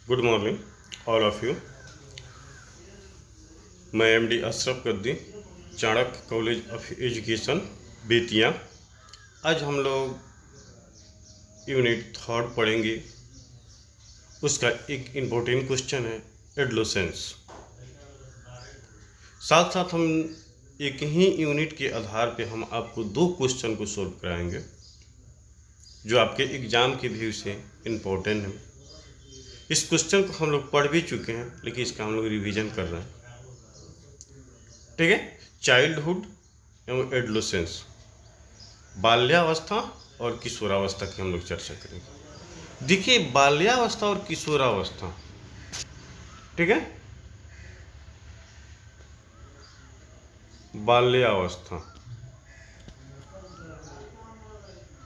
Good morning all of you. मैं MD Ashraf Gaddi, Chanakya college of education, Bettiah. आज हम लोग यूनिट थर्ड पढ़ेंगे। उसका एक इम्पोर्टेंट क्वेश्चन है एडोलेसेंस। साथ साथ हम एक ही यूनिट के आधार पे हम आपको दो क्वेश्चन को सॉल्व कराएंगे जो आपके एग्ज़ाम के व्यू से इम्पोर्टेंट है। इस क्वेश्चन को हम लोग पढ़ भी चुके हैं, लेकिन इसका हम लोग रिवीजन कर रहे हैं। ठीक है, चाइल्डहुड एवं एडोलेसेंस, बाल्यावस्था और किशोरावस्था की हम लोग चर्चा करेंगे। देखिए, बाल्यावस्था और किशोरावस्था, ठीक है, बाल्यावस्था,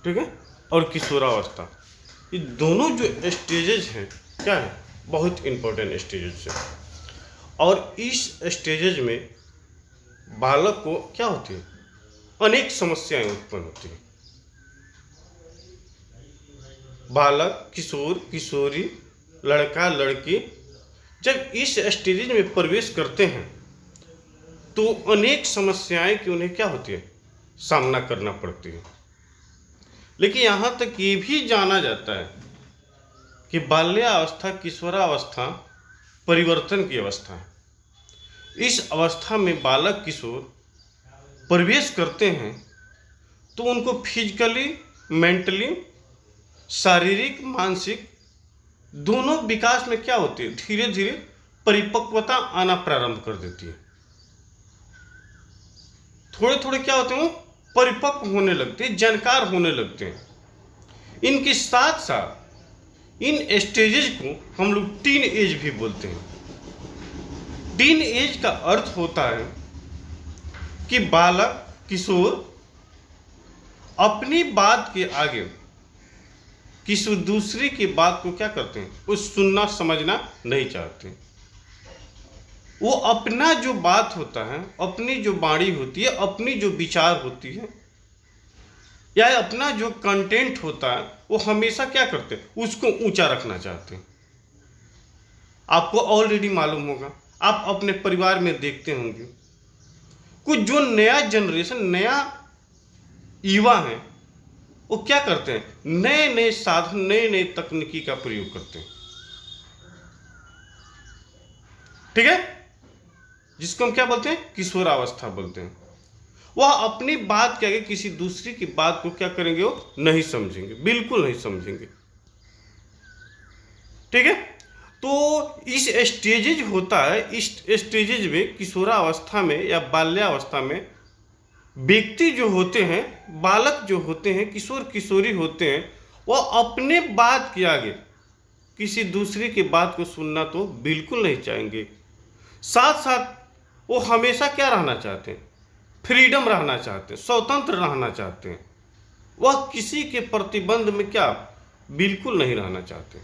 ठीक है, और किशोरावस्था, ये दोनों जो स्टेजेज हैं क्या है, बहुत इंपॉर्टेंट स्टेजेज है। और इस स्टेजेज में बालक को क्या होती है, अनेक समस्याएं उत्पन्न होती हैं। बालक, किशोर, किशोरी, लड़का, लड़की जब इस स्टेज में प्रवेश करते हैं तो अनेक समस्याएं कि उन्हें क्या होती है, सामना करना पड़ती है। लेकिन यहाँ तक ये भी जाना जाता है कि बाल्यावस्था, किशोरावस्था परिवर्तन की अवस्था है। इस अवस्था में बालक, किशोर प्रवेश करते हैं तो उनको फिजिकली, मेंटली, शारीरिक, मानसिक दोनों विकास में क्या होती है, धीरे धीरे परिपक्वता आना प्रारंभ कर देती है। थोड़े थोड़े क्या होते हैं, वो परिपक्व होने लगते हैं, जानकार होने लगते हैं। इनके साथ साथ इन स्टेजेज को हम लोग टीन एज भी बोलते हैं। टीन एज का अर्थ होता है कि बालक, किशोर अपनी बात के आगे किसी दूसरे की बात को क्या करते हैं, वो सुनना समझना नहीं चाहते। वो अपना जो बात होता है, अपनी जो वाणी होती है, अपनी जो विचार होती है या अपना जो कंटेंट होता है, वो हमेशा क्या करते हैं, उसको ऊंचा रखना चाहते हैं। आपको ऑलरेडी मालूम होगा, आप अपने परिवार में देखते होंगे, कुछ जो नया जनरेशन, नया युवा है, वो क्या करते हैं, नए नए साधन, नए नए तकनीकी का प्रयोग करते हैं। ठीक है, जिसको हम क्या बोलते हैं, किशोरावस्था बोलते हैं। वह अपनी बात के आगे किसी दूसरी की बात को क्या करेंगे, वो नहीं समझेंगे, बिल्कुल नहीं समझेंगे। ठीक है, तो इस स्टेजेज होता है, इस स्टेजेज में, किशोरावस्था में या बाल्यावस्था में व्यक्ति जो होते हैं, बालक जो होते हैं, किशोर किशोरी होते हैं, वह अपने बात के आगे किसी दूसरे की बात को सुनना तो बिल्कुल नहीं चाहेंगे। साथ साथ वो हमेशा क्या रहना चाहते हैं, फ्रीडम रहना चाहते हैं, स्वतंत्र रहना चाहते हैं। वह किसी के प्रतिबंध में क्या बिल्कुल नहीं रहना चाहते।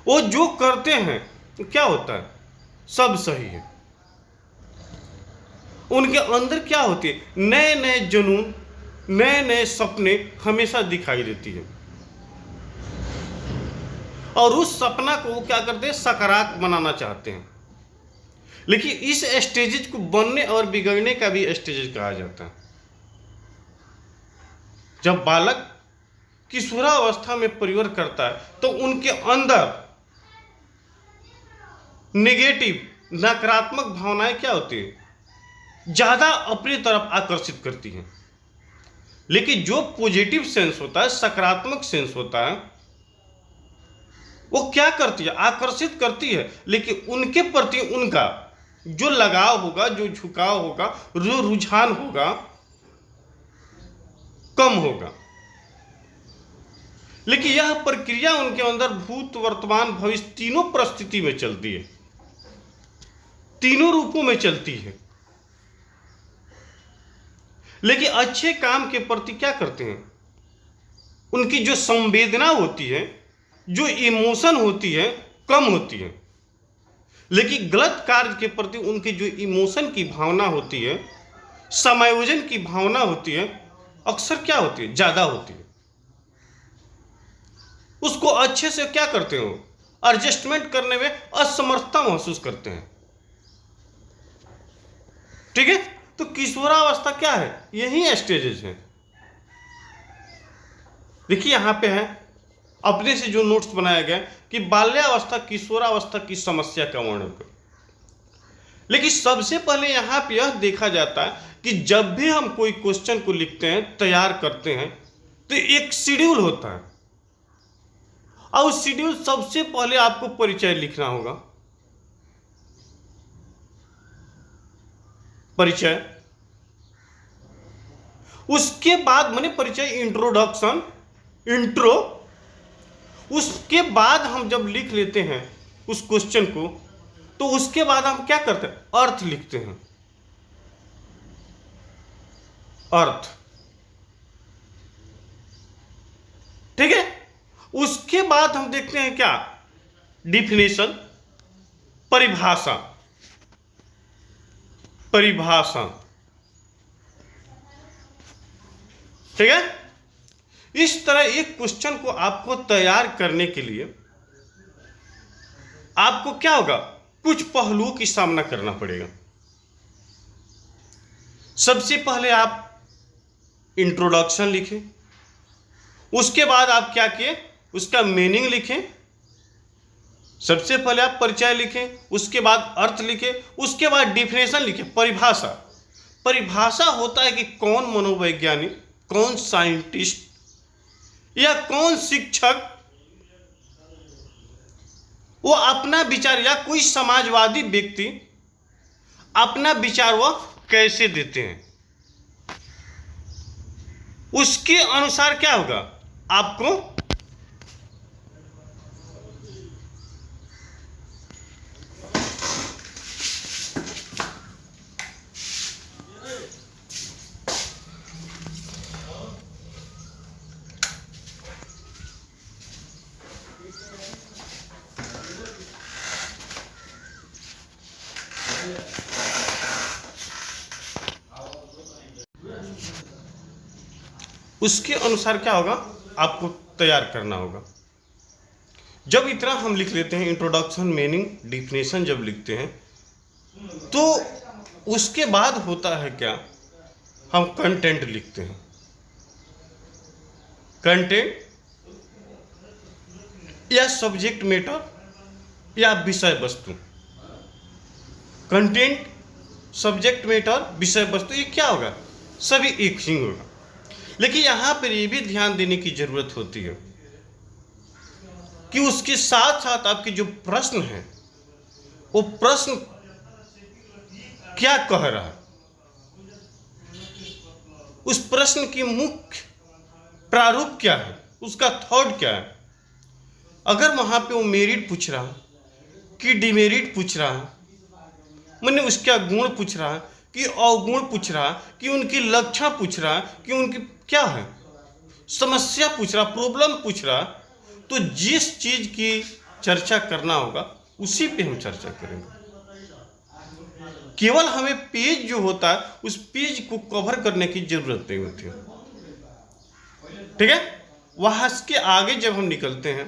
वो जो करते हैं तो क्या होता है, सब सही है। उनके अंदर क्या होती है, नए नए जुनून, नए नए सपने हमेशा दिखाई देती है। और उस सपना को वो क्या करते हैं, सकारात्मक बनाना चाहते हैं। लेकिन इस स्टेजेज को बनने और बिगड़ने का भी स्टेजेज कहा जाता है। जब बालक किशोरावस्था में परिवर्तन करता है तो उनके अंदर नेगेटिव, नकारात्मक भावनाएं क्या होती है, ज्यादा अपनी तरफ आकर्षित करती हैं। लेकिन जो पॉजिटिव सेंस होता है, सकारात्मक सेंस होता है, वो क्या करती है, आकर्षित करती है। लेकिन उनके प्रति उनका जो लगाव होगा, जो झुकाव होगा, जो रुझान होगा, कम होगा। लेकिन यह प्रक्रिया उनके अंदर भूत, वर्तमान, भविष्य तीनों परिस्थिति में चलती है, तीनों रूपों में चलती है। लेकिन अच्छे काम के प्रति क्या करते हैं, उनकी जो संवेदना होती है, जो इमोशन होती है, कम होती है। लेकिन गलत कार्य के प्रति उनकी जो इमोशन की भावना होती है, समायोजन की भावना होती है, अक्सर क्या होती है, ज्यादा होती है। उसको अच्छे से क्या करते हो, एडजस्टमेंट करने में असमर्थता महसूस करते हैं। ठीक है, तो किशोरावस्था क्या है, यही स्टेजेस हैं। देखिए यहां पे है अपने से जो नोट्स बनाया गया कि बाल्यावस्था किशोरावस्था की समस्या का वर्णन करो। लेकिन सबसे पहले यहां पे यह देखा जाता है कि जब भी हम कोई क्वेश्चन को लिखते हैं, तैयार करते हैं, तो एक शेड्यूल होता है। और उस शेड्यूल सबसे पहले आपको परिचय लिखना होगा। परिचय, उसके बाद माने परिचय, इंट्रोडक्शन, इंट्रो, उसके बाद हम जब लिख लेते हैं उस क्वेश्चन को, तो उसके बाद हम क्या करते हैं, अर्थ लिखते हैं। अर्थ, ठीक है। उसके बाद हम देखते हैं क्या, डिफिनेशन, परिभाषा। परिभाषा, ठीक है। इस तरह एक क्वेश्चन को आपको तैयार करने के लिए आपको क्या होगा, कुछ पहलुओं की सामना करना पड़ेगा। सबसे पहले आप इंट्रोडक्शन लिखें, उसके बाद आप क्या किए, उसका मीनिंग लिखें। सबसे पहले आप परिचय लिखें, उसके बाद अर्थ लिखें, उसके बाद डिफिनेशन लिखें, परिभाषा। परिभाषा होता है कि कौन मनोवैज्ञानिक, कौन साइंटिस्ट या कौन शिक्षक वो अपना विचार, या कोई समाजवादी व्यक्ति अपना विचार वह कैसे देते हैं, उसके अनुसार क्या होगा, आपको उसके अनुसार क्या होगा, आपको तैयार करना होगा। जब इतना हम लिख लेते हैं, इंट्रोडक्शन, मीनिंग, डिफिनेशन जब लिखते हैं, तो उसके बाद होता है क्या, हम कंटेंट लिखते हैं। कंटेंट या सब्जेक्ट मैटर या विषय वस्तु। कंटेंट, सब्जेक्ट मैटर, विषय वस्तु, ये क्या होगा, सभी एक ही होगा। लेकिन यहां पर यह भी ध्यान देने की जरूरत होती है कि उसके साथ साथ आपके जो प्रश्न है, वो प्रश्न क्या कह रहा है, उस प्रश्न की मुख्य प्रारूप क्या है, उसका थॉट क्या है। अगर वहां पे वो मेरिट पूछ रहा है कि डिमेरिट पूछ रहा है, मैंने उसका गुण पूछ रहा है कि अवगुण पूछ रहा है, कि उनकी लक्षण पूछ रहा है, कि उनकी क्या है समस्या पूछ रहा, प्रॉब्लम पूछ रहा, तो जिस चीज की चर्चा करना होगा उसी पे हम चर्चा करेंगे। केवल हमें पेज जो होता है उस पेज को कवर करने की जरूरत नहीं होती है। ठीक है, वहां के आगे जब हम निकलते हैं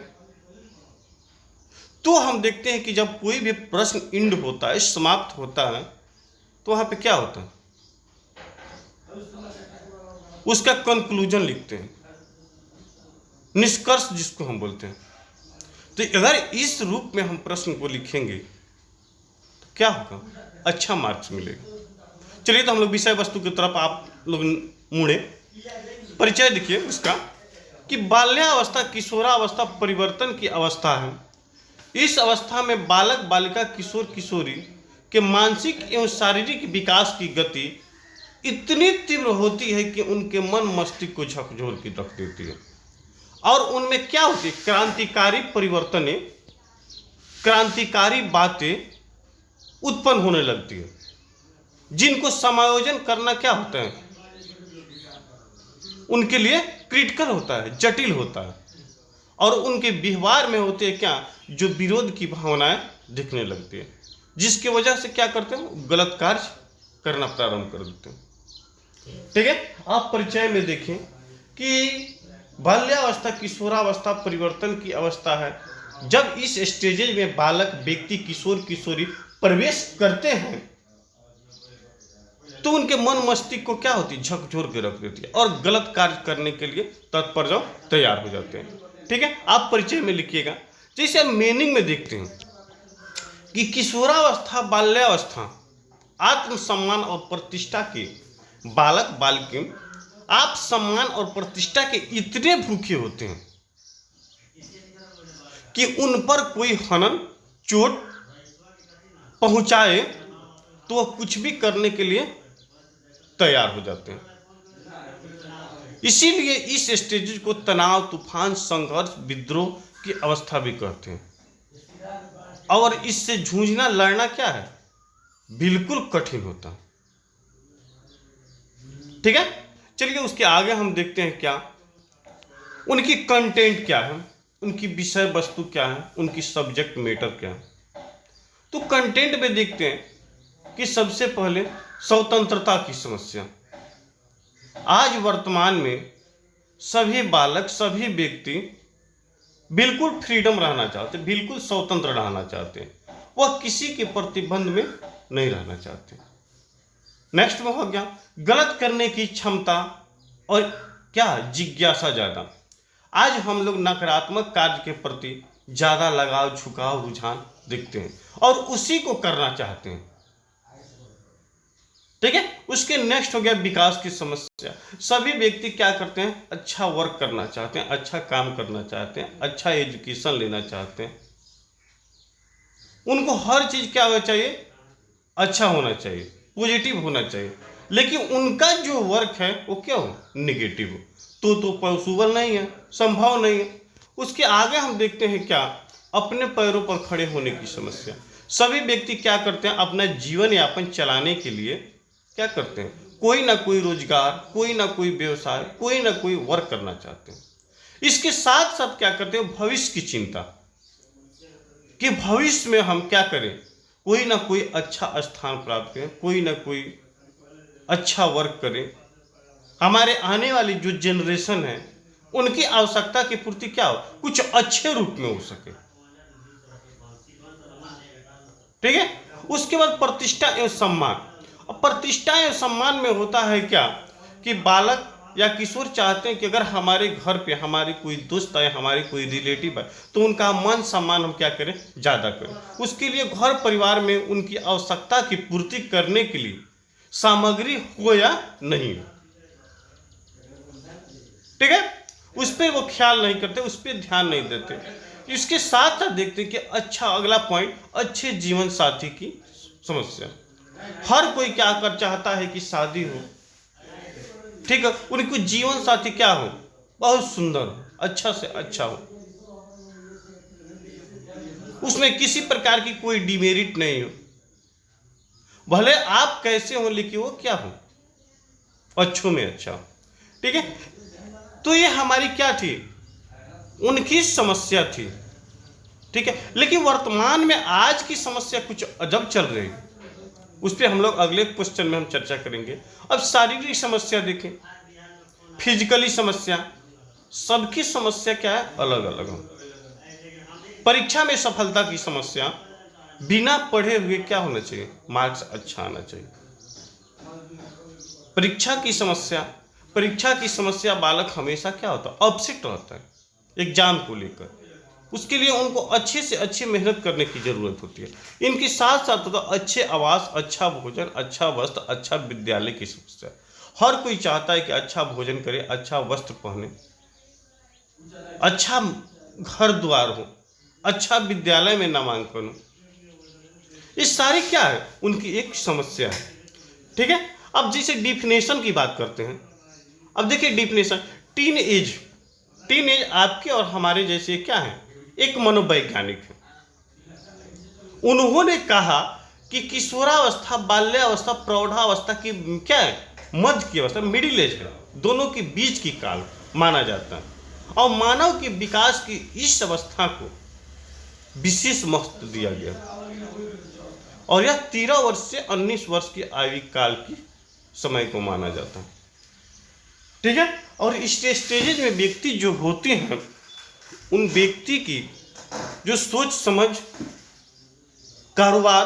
तो हम देखते हैं कि जब कोई भी प्रश्न इंड होता है, समाप्त होता है, तो वहां पे क्या होता है, उसका कंक्लूजन लिखते हैं, निष्कर्ष जिसको हम बोलते हैं। तो अगर इस रूप में हम प्रश्न को लिखेंगे तो क्या होगा, अच्छा मार्क्स मिलेगा। चलिए तो हम लोग विषय वस्तु की तरफ आप लोग मुड़े। परिचय देखिए उसका कि बाल्यावस्था किशोरावस्था परिवर्तन की अवस्था है। इस अवस्था में बालक बालिका किशोर किशोरी के मानसिक एवं शारीरिक विकास की गति इतनी तीव्र होती है कि उनके मन मस्तिष्क को झकझोर के रख देती है, और उनमें क्या होती है, क्रांतिकारी परिवर्तन, क्रांतिकारी बातें उत्पन्न होने लगती है, जिनको समायोजन करना क्या होता है, उनके लिए क्रिटिकल होता है, जटिल होता है, और उनके व्यवहार में होते हैं क्या, जो विरोध की भावनाएं दिखने लगती है, जिसकी वजह से क्या करते हैं, गलत कार्य करना प्रारंभ कर देते हैं। ठीक है, आप परिचय में देखें कि बाल्यावस्था किशोरावस्था परिवर्तन की अवस्था है। जब इस स्टेजेज में बालक व्यक्ति किशोर किशोरी प्रवेश करते हैं तो उनके मन मस्तिष्क को क्या होती है, झकझोर के रख देती है और गलत कार्य करने के लिए तत्पर जो तैयार हो जाते हैं। ठीक है, आप परिचय में लिखिएगा। जैसे हम मीनिंग में देखते हैं कि किशोरावस्था बाल्यावस्था आत्मसम्मान और प्रतिष्ठा के बालक बालिका आप सम्मान और प्रतिष्ठा के इतने भूखे होते हैं कि उन पर कोई हनन चोट पहुंचाए तो वह कुछ भी करने के लिए तैयार हो जाते हैं। इसीलिए इस स्टेज को तनाव, तूफान, संघर्ष, विद्रोह की अवस्था भी कहते हैं। और इससे जूझना, लड़ना क्या है, बिल्कुल कठिन होता है। ठीक है, चलिए उसके आगे हम देखते हैं क्या उनकी कंटेंट क्या है, उनकी विषय वस्तु क्या है, उनकी सब्जेक्ट मैटर क्या है। तो कंटेंट में देखते हैं कि सबसे पहले स्वतंत्रता की समस्या। आज वर्तमान में सभी बालक, सभी व्यक्ति बिल्कुल फ्रीडम रहना चाहते, बिल्कुल स्वतंत्र रहना चाहते हैं। वह किसी के प्रतिबंध में नहीं रहना चाहते। नेक्स्ट में हो गया गलत करने की क्षमता और क्या, जिज्ञासा ज्यादा। आज हम लोग नकारात्मक कार्य के प्रति ज्यादा लगाव, झुकाव, रुझान दिखते हैं और उसी को करना चाहते हैं। ठीक है, उसके नेक्स्ट हो गया विकास की समस्या। सभी व्यक्ति क्या करते हैं, अच्छा वर्क करना चाहते हैं, अच्छा काम करना चाहते हैं, अच्छा एजुकेशन लेना चाहते हैं। उनको हर चीज क्या होना चाहिए, अच्छा होना चाहिए, पॉजिटिव होना चाहिए। लेकिन उनका जो वर्क है वो क्या हो, निगेटिव हो, तो पॉसिबल नहीं है, संभव नहीं है। उसके आगे हम देखते हैं क्या, अपने पैरों पर खड़े होने की समस्या। सभी व्यक्ति क्या करते हैं, अपना जीवन यापन चलाने के लिए क्या करते हैं, कोई ना कोई रोजगार, कोई ना कोई व्यवसाय, कोई ना कोई वर्क करना चाहते हैं। इसके साथ साथ क्या करते हैं, भविष्य की चिंता कि भविष्य में हम क्या करें, कोई ना कोई अच्छा स्थान प्राप्त करें, कोई ना कोई अच्छा वर्क करें। हमारे आने वाली जो जनरेशन है उनकी आवश्यकता की पूर्ति क्या हो, कुछ अच्छे रूप में हो सके। ठीक है, उसके बाद प्रतिष्ठा एवं सम्मान। और प्रतिष्ठा एवं सम्मान में होता है क्या कि बालक या किशोर चाहते हैं कि अगर हमारे घर पे हमारे कोई दोस्त है, हमारे कोई रिलेटिव है, तो उनका मान सम्मान हम क्या करें, ज़्यादा करें। उसके लिए घर परिवार में उनकी आवश्यकता की पूर्ति करने के लिए सामग्री हो या नहीं हो, ठीक है, उस पर वो ख्याल नहीं करते, उस पर ध्यान नहीं देते। इसके साथ साथ देखते कि अच्छा, अगला पॉइंट, अच्छे जीवन साथी की समस्या। हर कोई क्या कर चाहता है कि शादी हो, ठीक है, उनको जीवन साथी क्या हो, बहुत सुंदर हो, अच्छा से अच्छा हो, उसमें किसी प्रकार की कोई डिमेरिट नहीं हो। भले आप कैसे हो लेकिन वो क्या हो, अच्छों में अच्छा हो। ठीक है, तो ये हमारी क्या थी, उनकी समस्या थी। ठीक है, लेकिन वर्तमान में आज की समस्या कुछ अजब चल रही है, उस पर हम लोग अगले क्वेश्चन में हम चर्चा करेंगे। अब शारीरिक समस्या देखें, फिजिकली समस्या, सबकी समस्या क्या है, अलग अलग हो। परीक्षा में सफलता की समस्या, बिना पढ़े हुए क्या होना चाहिए, मार्क्स अच्छा आना चाहिए। परीक्षा की समस्या बालक हमेशा क्या होता है, अपसेट रहता है एग्जाम को लेकर। उसके लिए उनको अच्छे से अच्छी मेहनत करने की जरूरत होती है। इनके साथ साथ होता अच्छे आवास, अच्छा भोजन, अच्छा वस्त्र, अच्छा विद्यालय की समस्या। हर कोई चाहता है कि अच्छा भोजन करे, अच्छा वस्त्र पहने, अच्छा घर द्वार हो, अच्छा विद्यालय में नामांकन हो। ये सारी क्या है, उनकी एक समस्या है। ठीक है, अब जैसे डिफिनेशन की बात करते हैं। अब देखिए डिफिनेशन, टीन एज आपके और हमारे जैसे क्या है, एक मनोवैज्ञानिक है। उन्होंने कहा कि किशोरावस्था, बाल्यावस्था, प्रौढ़ावस्था की क्या है, मध्य की अवस्था, मिडिल एज है, दोनों के बीच की काल माना जाता है। और मानव के विकास की इस अवस्था को विशेष महत्व दिया गया और यह 13 वर्ष से 19 वर्ष की आयु काल की समय को माना जाता है। ठीक है। और इस स्टेजेज में व्यक्ति जो होते हैं, उन व्यक्ति की जो सोच समझ, कारोबार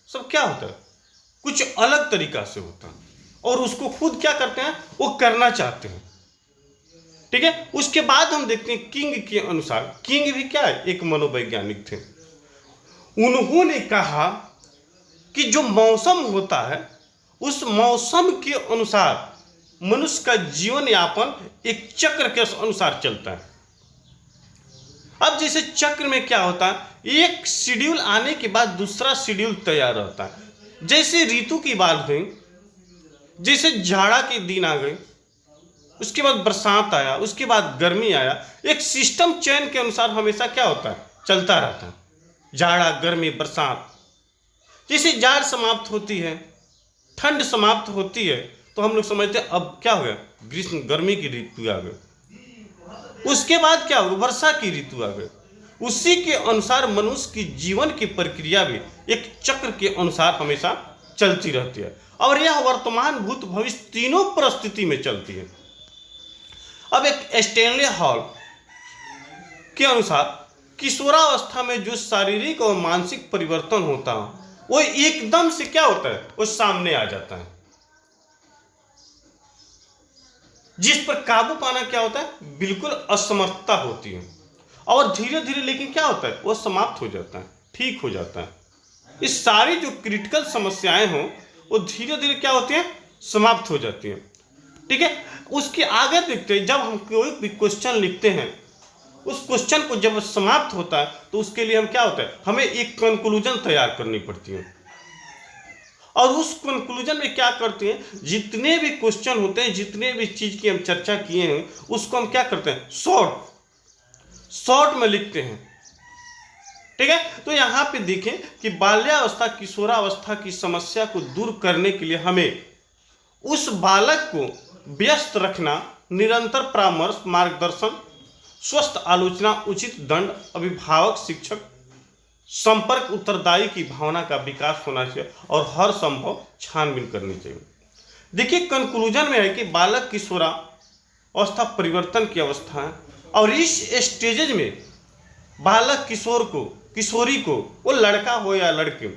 सब क्या होता है, कुछ अलग तरीका से होता है, और उसको खुद क्या करते हैं, वो करना चाहते हैं। ठीक है। उसके बाद हम देखते हैं किंग के अनुसार, किंग भी क्या है, एक मनोवैज्ञानिक थे। उन्होंने कहा कि जो मौसम होता है, उस मौसम के अनुसार मनुष्य का जीवन यापन एक चक्र के अनुसार चलता है। अब जैसे चक्र में क्या होता है, एक शेड्यूल आने के बाद दूसरा शेड्यूल तैयार रहता है। जैसे ऋतु की बात हुई, जैसे जाड़ा के दिन आ गए, उसके बाद बरसात आया, उसके बाद गर्मी आया, एक सिस्टम चयन के अनुसार हमेशा क्या होता है, चलता रहता है। जाड़ा, गर्मी, बरसात। जैसे जाड़ समाप्त होती है, ठंड समाप्त होती है, तो हम लोग समझते हैं अब क्या हो गया, ग्रीष्म गर्मी की ऋतु आ गई। उसके बाद क्या होगा, वर्षा की ऋतु आ गई। उसी के अनुसार मनुष्य की जीवन की प्रक्रिया भी एक चक्र के अनुसार हमेशा चलती रहती है, और यह वर्तमान, भूत, भविष्य तीनों परिस्थिति में चलती है। अब एक स्टैनले हॉल के अनुसार किशोरावस्था में जो शारीरिक और मानसिक परिवर्तन होता है, वो एकदम से क्या होता है, वो सामने आ जाता है, जिस पर काबू पाना क्या होता है, बिल्कुल असमर्थता होती है। और धीरे धीरे लेकिन क्या होता है, वो समाप्त हो जाता है, ठीक हो जाता है। इस सारी जो क्रिटिकल समस्याएं हों, वो धीरे धीरे क्या होती हैं, समाप्त हो जाती हैं। ठीक है। उसके आगे देखते हैं, जब हम कोई भी क्वेश्चन लिखते हैं, उस क्वेश्चन को जब समाप्त होता है, तो उसके लिए हम क्या होता है, हमें एक कंक्लूजन तैयार करनी पड़ती है। और उस कंक्लूजन में क्या करते हैं, जितने भी क्वेश्चन होते हैं, जितने भी चीज की हम चर्चा किए हैं, उसको हम क्या करते हैं, शॉर्ट में लिखते हैं। ठीक है। तो यहाँ पे देखें कि बाल्यावस्था, किशोरावस्था की समस्या को दूर करने के लिए हमें उस बालक को व्यस्त रखना, निरंतर परामर्श, मार्गदर्शन, स्वस्थ आलोचना, उचित दंड, अभिभावक शिक्षक संपर्क, उत्तरदायी की भावना का विकास होना चाहिए, और हर संभव छानबीन करनी चाहिए। देखिए कंक्लूजन में है कि बालक किशोरावस्था परिवर्तन की अवस्था है, और इस स्टेजेज में बालक, किशोर को, किशोरी को, वो लड़का हो या लड़के,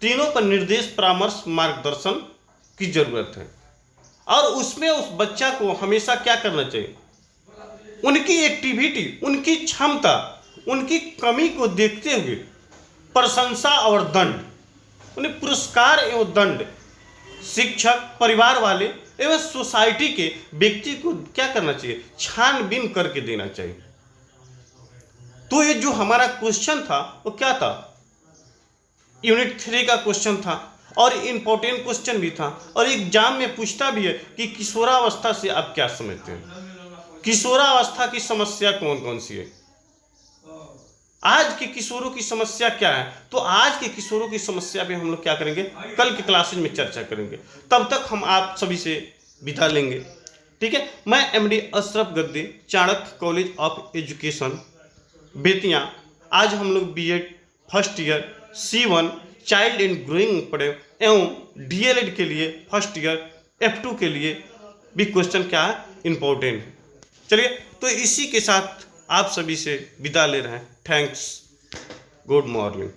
तीनों पर निर्देश, परामर्श, मार्गदर्शन की जरूरत है। और उसमें उस बच्चा को हमेशा क्या करना चाहिए, उनकी एक्टिविटी, उनकी क्षमता, उनकी कमी को देखते हुए प्रशंसा और दंड, उन्हें पुरस्कार एवं दंड शिक्षक, परिवार वाले एवं सोसाइटी के व्यक्ति को क्या करना चाहिए, छानबीन करके देना चाहिए। तो ये जो हमारा क्वेश्चन था वो क्या था, यूनिट 3 का क्वेश्चन था, और इंपॉर्टेंट क्वेश्चन भी था, और एग्जाम में पूछता भी है कि किशोरावस्था से आप क्या समझते हैं, किशोरावस्था की समस्या कौन कौन सी है, आज के किशोरों की समस्या क्या है। तो आज के किशोरों की समस्या पे हम लोग क्या करेंगे, कल के क्लासेज में चर्चा करेंगे। तब तक हम आप सभी से विदा लेंगे। ठीक है। मैं MD Ashraf Gaddi, Chanakya college of education, Bettiah. आज हम लोग B.Ed first year C1 child and growing पढ़े, एवं DLED के लिए फर्स्ट ईयर F2 के लिए भी क्वेश्चन क्या है, इंपॉर्टेंट है। चलिए, तो इसी के साथ आप सभी से विदा ले रहे हैं। Thanks, good morning.